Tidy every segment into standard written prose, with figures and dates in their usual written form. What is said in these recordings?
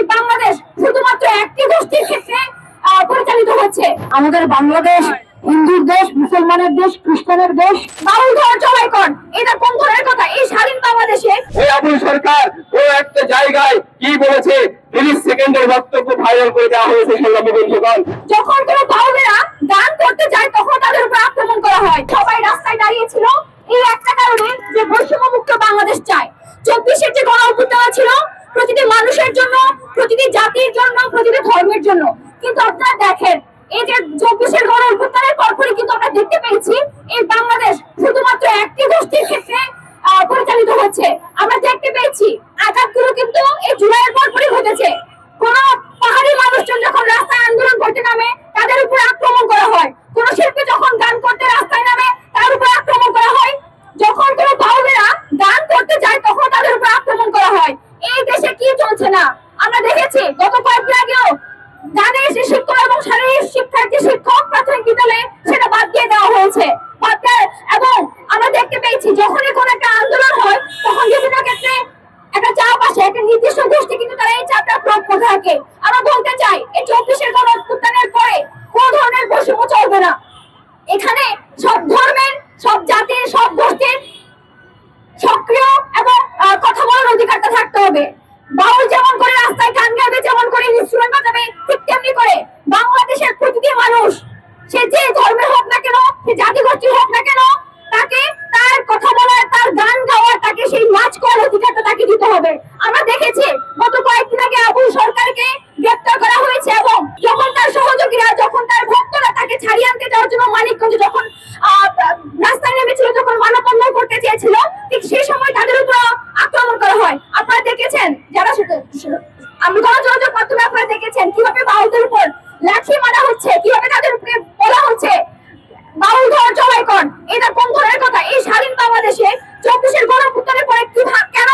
এই বাংলাদেশ শুধুমাত্র একটি গোষ্ঠীর ক্ষেত্রে পরিচালিত হচ্ছে। আমাদের বাংলাদেশ হিন্দুর দেশ, মুসলমানের দেশ, খ্রিস্টানের দেশ। বাউল ধর জবাই কর, এটা কোন ধরনের কথা? এই স্বাধীন বাংলাদেশে এই আবুল সরকার ও একটা জায়গায় কি বলেছে 30 সেকেন্ডের বক্তব্য ভাইরাল করে দেওয়া হয়েছে সংগ্রামী বন্ধুগণ। যখন কোনো বাউলেরা গান করতে যায় তখন তাদের উপর আক্রমণ করা হয়। সবাই রাস্তায় দাঁড়িয়েছিল এই একটা কারণে যে বৈষম্য মুক্ত বাংলাদেশ চায়। 24-এর যে গণ অভ্যুত্থান ছিল প্রতিটি মানুষের জন্য, প্রতিটি জাতির জন্য, প্রতিটি ধর্মের জন্য। কিন্তু আপনারা দেখেন এই যে 24-এর গণ অভ্যুত্থানের পরপরই কিন্তু আমরা দেখতে পেয়েছি এই বাংলাদেশ শুধুমাত্র একটি গোষ্ঠীর ক্ষেত্রে পরিচালিত হচ্ছে। আমরা দেখতে পেয়েছি আঘাতগুলো কিন্তু এই জুলাইয়ের পরপরই ঘটেছে। কোন পাহাড়ি মানুষজন যখন রাস্তায় আন্দোলন করতে নামে তাদের উপর আক্রমণ করা হয়। কোন শিল্পী যখন গান করতে রাস্তায় নামে তার উপর আক্রমণ করা হয়। যখন কোন বাউলেরা গান করতে যায় তখন তাদের উপর আক্রমণ করা হয়। এই দেশে কি চলছে না আমরা দেখেছি। গত কয়েকদিন আগেও গানের যে শিক্ষক এবং শারীরিক শিক্ষার যে শিক্ষক প্রাথমিক বিদ্যালয়ে সেটা বাদ দিয়ে দেওয়া হয়েছে। এবং আমরা দেখতে পেয়েছি যখনই কোন একটা আন্দোলন হয় তখন বিভিন্ন ক্ষেত্রে একটা চাপ আসে, একটা নির্দিষ্ট গোষ্ঠী কিন্তু তারা এই চাপটা প্রয়োগ করে থাকে। আমরা বলতে চাই এই 24-এর গণ অভ্যুত্থানের পরে কোন ধরনের বৈষম্য চলবে না। এখানে সব ধর্মের, সব জাতির, সব গোষ্ঠীর সক্রিয় এবং কথা বলার অধিকারটা থাকতে হবে। বাউল যেমন করে রাস্তায় গান গাবে, যেমন করে ইনস্ট্রুমেন্ট বাজাবে, ঠিক তেমনি করে বাংলাদেশের প্রতিটি মানুষ সে যে ধর্মের হোক না কেন, সে জাতি গোষ্ঠীর হোক না কেন, তাকে তার কথা বলার, তার গান গাওয়ার, তাকে সেই নাচ করার অধিকারটা তাকে দিতে হবে। আমরা দেখেছি গত কয়েকদিন আগে আবুল সরকারকে গ্রেপ্তার করা হয়েছে এবং যখন তার সহযোগীরা, যখন তার ভক্তরা তাকে ছাড়িয়ে আনতে যাওয়ার জন্য মানিকগঞ্জে যখন রাস্তায় নেমেছিল, যখন মানববন্ধন করতে চেয়েছিল, ঠিক সেই সময় তাদের উপর আক্রমণ করা হয়। আপনারা দেখেছেন, যারা আমি গণযোগাযোগ মাধ্যমে আপনারা দেখেছেন কিভাবে বাউলদের উপর লাঠি মারা হচ্ছে, কিভাবে তাদের উপরে বলা হচ্ছে বাউল ধর জবাই কর। এটা কোন ধরনের কথা? এই স্বাধীন বাংলাদেশে 24-এর গণ অভ্যুত্থানের পরে কেন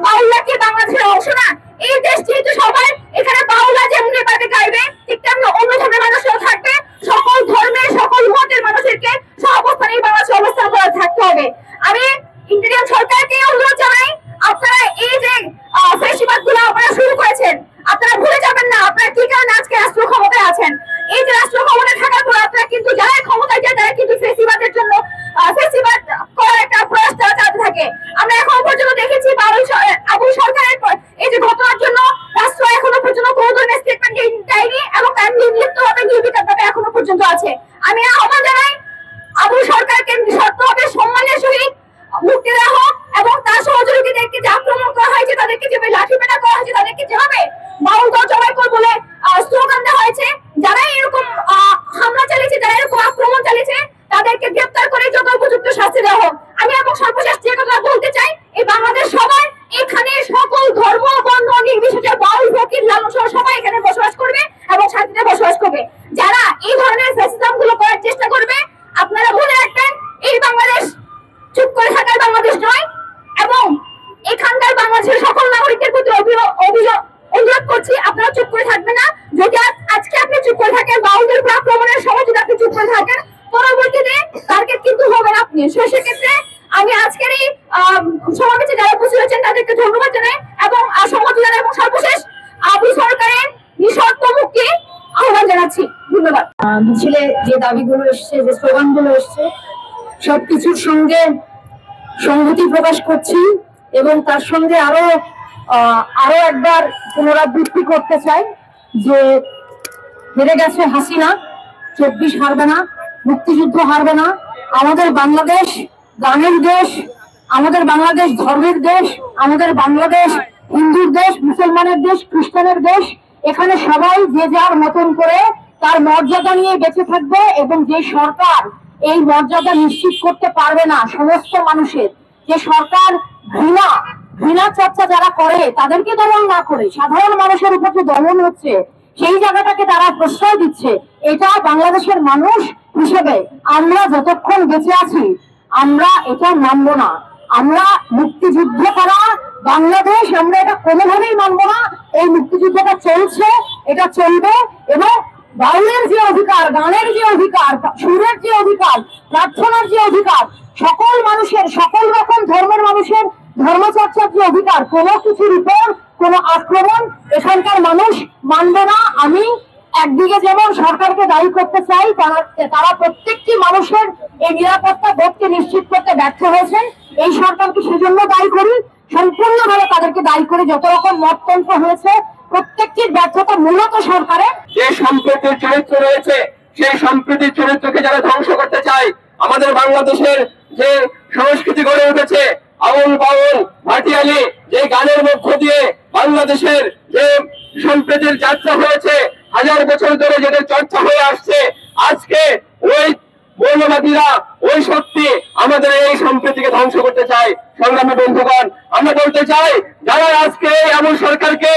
বাউলরা কি বাংলাদেশের অংশ না? এই দেশ যেহেতু সবার, এখানে বাউলরা যেমন এভাবে গাইবে ঠিক তেমনি অন্য ধর্মের মানুষরাও থাকবে। সকল ধর্মের, সকল মতের মানুষদেরকে সহাবস্থানে এই বাংলাদেশে অবস্থান করে থাকতে হবে। আমি ইন্ডিয়ান সরকারকে অনুরোধ জানাই, আপনারা এই যে ফেস্টিভাল গুলো আপনারা শুরু করেছেন, আপনারা ভুলে যাবেন না আপনারা কি কারণে আজকে রাষ্ট্র ক্ষমতায় আছেন। এই যে রাষ্ট্র ক্ষমতায় থাকার পর আপনারা কিন্তু যারা ক্ষমতায় যায় তারা কিন্তু ফেস্টিভালের জন্য ফেস্টিভাল করার একটা প্রয়াস তারা চালাতে থাকে। আমরা এখন পর্যন্ত দেখেছি আবুল সরকারের এই যে ঘটনার জন্য রাষ্ট্র এখনো পর্যন্ত কোনো ধরনের স্টেটমেন্ট দেয়নি এবং তার নির্লিপ্তভাবে নির্বিকারভাবে এখনো পর্যন্ত আছে। আমি আহ্বান জানাই আবুল সরকারকে শর্তভাবে সম্মানের সহিত মুক্তি দেওয়া হোক এবং তার সহযোগীদেরকে যে আক্রমণ করা হয়েছে, তাদেরকে যেভাবে লাঠিপেটা করা হয়েছে, তাদেরকে যেভাবে বাউল ধর জবাই কর বলে স্লোগান দেওয়া হয়েছে, যারা এরকম হামলা চালিয়েছে, যারা এরকম আক্রমণ চালিয়েছে, তাদেরকে গ্রেপ্তার করে যত উপযুক্ত শাস্তি দেওয়া হোক। আমি এবং সর্বশেষ যে কথা বলতে চাই, এই বাংলাদেশ সবাই, এখানে সকল ধর্ম বর্ণ নির্বিশেষে বাউল ফকির লালন সহ সবাই এখানে বসবাস করবে এবং শান্তিতে বসবাস করবে। যারা এই ধরনের ফ্যাসিজম গুলো করার চেষ্টা করবে, আপনারা মনে রাখবেন এই বাংলাদেশ চুপ করে থাকার বাংলাদেশ নয় এবং এখানকার বাংলাদেশের সকল নাগরিকদের প্রতি অনুরোধ করছি আপনারা চুপ করে থাকবেন না। যদি আজকে আপনি চুপ করে থাকেন, বাউলদের উপর আক্রমণের সময় যদি আপনি চুপ করে থাকেন, পরবর্তীতে টার্গেট কিন্তু হবেন আপনি। সেক্ষেত্রে আমি আজকের এই সমাবেশে যারা উপস্থিত হয়েছেন তাদেরকে ধন্যবাদ জানাই এবং সম্মতি জানাই এবং সর্বশেষ আবুল সরকারের নিঃশর্ত মুক্তি আহ্বান জানাচ্ছি। ধন্যবাদ। মিছিলে যে দাবিগুলো এসছে, যে স্লোগানগুলো এসছে, সবকিছুর সঙ্গে সংহতি প্রকাশ করছি এবং তার সঙ্গে আরো একবার পুনরাবৃত্তি করতে চাই যে হেরে গেছে হাসিনা, 24 হারবে না, মুক্তিযুদ্ধ হারবে না। আমাদের বাংলাদেশ গানের দেশ, আমাদের বাংলাদেশ ধর্মের দেশ, আমাদের বাংলাদেশ হিন্দুর দেশ, মুসলমানের দেশ, খ্রিস্টানের দেশ। এখানে সবাই যে যার মতন করে তার মর্যাদা নিয়ে বেঁচে থাকবে এবং যে সরকার এই মর্যাদা নিশ্চিত করতে পারবে না সমস্ত মানুষের, যে সরকার ঘৃণা চর্চা যারা করে তাদেরকে দমন না করে সাধারণ মানুষের উপর যে দমন হচ্ছে সেই জায়গাটাকে তারা প্রশ্রয় দিচ্ছে, এটা বাংলাদেশের মানুষ হিসেবে আমরা যতক্ষণ বেঁচে আছি আমরা এটা মানবো না। আমরা মুক্তিযুদ্ধ করা বাংলাদেশ, আমরা এটা কোনোভাবেই মানবো না। এই মুক্তিযুদ্ধটা চলছে, এটা চলবে এবং বাউলের যে অধিকার, গানের যে অধিকার, সুরের যে অধিকার, প্রার্থনার যে অধিকার, সকল মানুষের, সকল রকম ধর্মের মানুষের ধর্মচর্চার যে অধিকার, কোনো কিছুর উপর কোনো আক্রমণ এখানকার মানুষ মানবে না। আমি একদিকে যেমন সরকারকে দায়ী করতে চাই, তারা প্রত্যেকটি মানুষের এই নিরাপত্তা বোধকে নিশ্চিত করতে ব্যর্থ হয়েছেন। এই সরকারকে সেজন্য দায়ী করি, সম্পূর্ণভাবে তাদেরকে দায়ী করি। যত রকম মততন্ত্র হয়েছে প্রত্যেকটির ব্যর্থতা মূলত সরকারের। যে সম্প্রীতির চরিত্র রয়েছে, সেই সম্প্রীতির চরিত্রকে যারা ধ্বংস করতে চায়, আমাদের বাংলাদেশের যে সংস্কৃতি গড়ে উঠেছে, আউল বাউল ভাটিয়ালি, যে গানের মধ্য দিয়ে বাংলাদেশের যে সম্প্রীতির যাত্রা হয়েছে, হাজার বছর ধরে যেটা চর্চা হয়ে আসছে, আজকে ওই মৌলবাদীরা, ওই শক্তি আমাদের এই সম্প্রীতিকে ধ্বংস করতে চায়। সংগ্রামী বন্ধুগণ, আমরা বলতে চাই, যারা আজকে এমন সরকারকে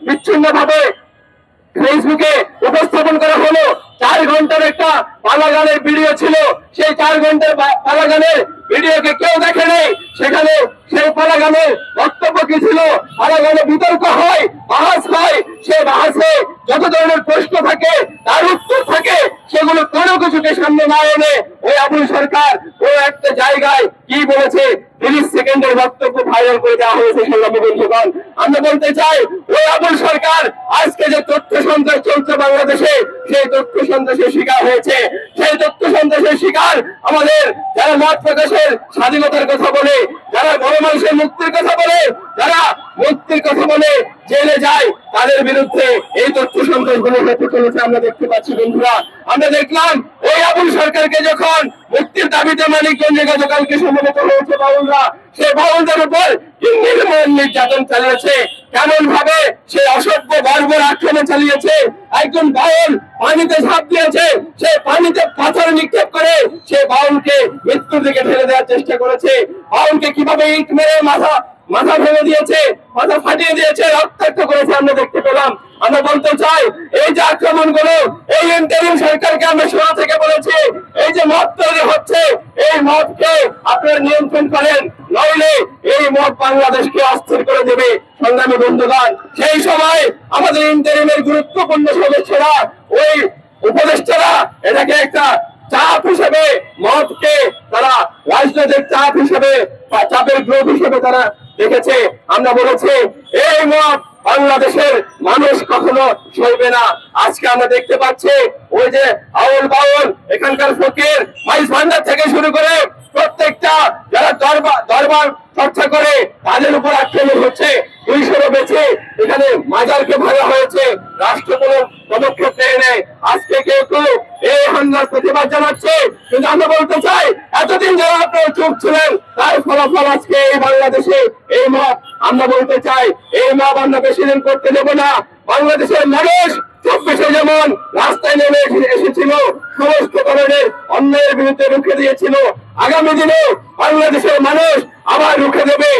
বিচ্ছিন্ন ভাবে ফেসবুকে উপস্থাপন করা হলো, 4 ঘন্টার একটা পালা গানের ভিডিও ছিল, সেই 4 ঘন্টার পালা গানের ভিডিওকে কেউ দেখে নেই। সেখানে সেই পালা গানের বক্তব্য কি ছিল? পালা গানে বিতর্ক হয়, বাহাস হয়, সেই বাহাসে যত ধরনের প্রশ্ন থাকে, তার উত্তর থাকে, সেগুলো কোনো কিছুকে সামনে না এনে ওই আবুল সরকার ও একটা জায়গায় কি বলেছে, 30 সেকেন্ডের বক্তব্য ভাইরাল করে দেওয়া হয়েছে। সংগ্রামী বন্ধুগণ, আমরা বলতে চাই, ওই আবুল সরকার আজকে যে তথ্য সন্ত্রাস চলছে বাংলাদেশে, সেই তথ্য সন্ত্রাসের শিকার হয়েছে। সেই তথ্য সন্ত্রাসের শিকার আমাদের যারা মত প্রকাশের স্বাধীনতার কথা বলে, যারা গণমানুষের মুক্তির কথা বলে, যারা মুক্তির কথা বলে জেলে যায়, তাদের বিরুদ্ধে এই তথ্য সন্ত্রাস গুলো হতে চলেছে। আমরা দেখতে পাচ্ছি বন্ধুরা, আমরা দেখলাম ওই আবুল সরকারকে যখন মুক্তির দাবিতে মানিকগঞ্জে গতকালকে সমবেত হয়েছে বাউলরা, সেই বাউলদের উপর নির্মম নির্যাতন চালিয়েছে। কেমন ভাবে সে অসভ্য বর্বর আক্রমণ চালিয়েছে। একজন বাউল পানিতে ঝাঁপ দিয়েছে, সে পানিতে পাথর নিক্ষেপ করে সে বাউলকে মৃত্যুর দিকে ঠেলে দেওয়ার চেষ্টা করেছে। বাউলকে কিভাবে ইট মেরে মাথা ভেঙে দিয়েছে, মাথা ফাটিয়ে দিয়েছে, রক্তাক্ত করেছে আমরা দেখতে পেলাম। আমরা বলতে চাই, এই যে আক্রমণ গুলো, এই ইন্টারিম সরকারকে আমরা শুরু থেকে বলেছি, এই যে মদ তৈরি হচ্ছে, এই মদকে আপনারা নিয়ন্ত্রণ করেন, নইলে এই মদ বাংলাদেশকে অস্থির করে দেবে। সংগ্রামী বন্ধুগণ, সেই সময় আমাদের ইন্টারিমের গুরুত্বপূর্ণ সদস্যরা, ওই উপদেষ্টারা এটাকে একটা চাপ হিসেবে, মদকে তারা রাজনৈতিক চাপ হিসেবে বা চাপের গ্রুপ হিসেবে তারা দেখেছে। আমরা বলেছি, এই মদ বাংলাদেশের মানুষ কখনো সইবে না। আজকে আমরা দেখতে পাচ্ছি, ওই যে আউল বাউল, এখানকার ফকির, ভাইস ভান্ডার থেকে শুরু করে প্রত্যেকটা যারা দরবার চর্চা করে, তাদের উপর আক্রমণ হচ্ছে। 200 বেঁচে এখানে মাজারকে ভাঙা হয়েছে, রাষ্ট্র কোনো পদক্ষেপ নেয়। আজকে কেউ এই হামলার প্রতিবাদ জানাচ্ছে, কিন্তু আমরা বলতে চাই, এতদিন যারা আপনারা চুপ ছিলেন, তার ফলাফল আজকে এই বাংলাদেশে এই মত। আমরা বলতে চাই, এই মত আমরা বেশি দিন করতে দেব না। বাংলাদেশের মানুষ 24-এ যেমন রাস্তায় নেমে এসেছিল, সমস্ত ধরনের অন্যায়ের বিরুদ্ধে রুখে দিয়েছিল, আগামী দিনে বাংলাদেশের মানুষ আবার রুখে দেবে।